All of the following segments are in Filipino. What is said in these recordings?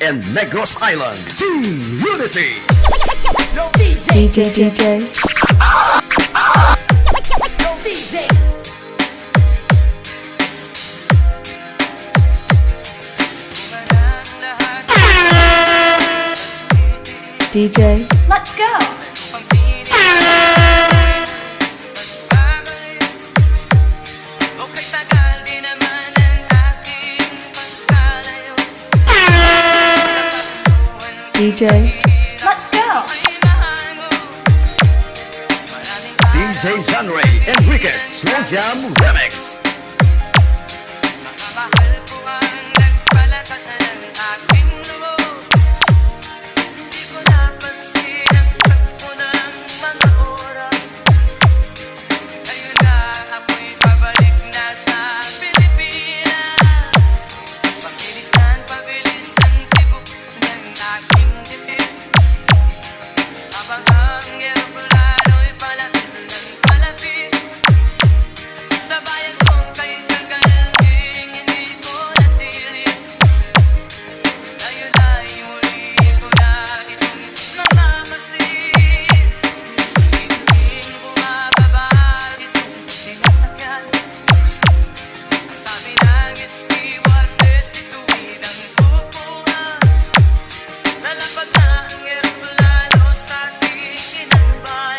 and Negros Island. Team Unity. DJ. DJ. Let's go! DJ. Let's go! DJ Janray Enriquez Slow Jam Remix.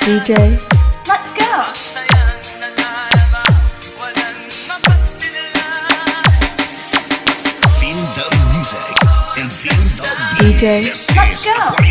DJ. Let's go! Feel the music and feel the DJ. Let's go!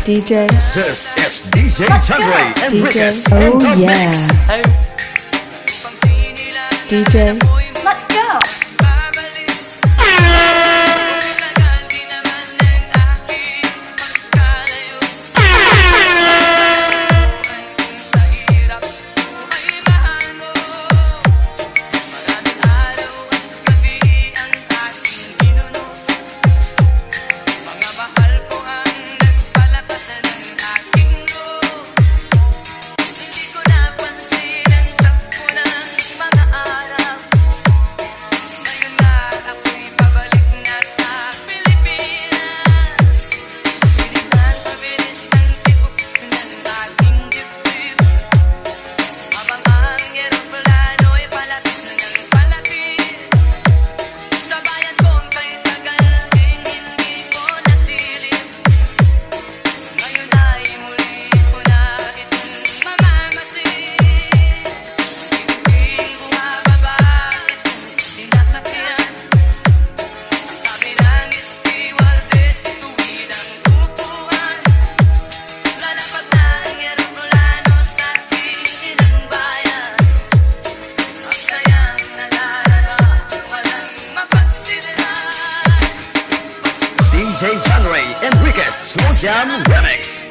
DJ. This is DJ Janray Enriquez DJ. in Oh the yeah. mix. DJ. Let's go! DJ Janray Enriquez Slow Jam Remix.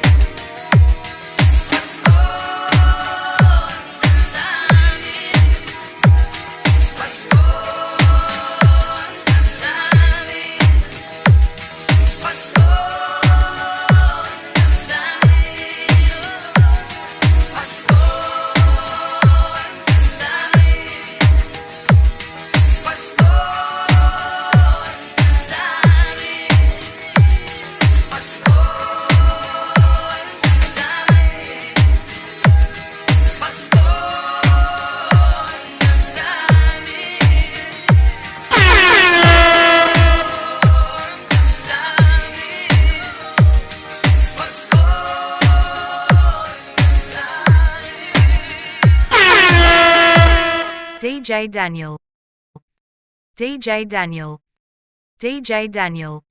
DJ Daniel. DJ Daniel. DJ Daniel.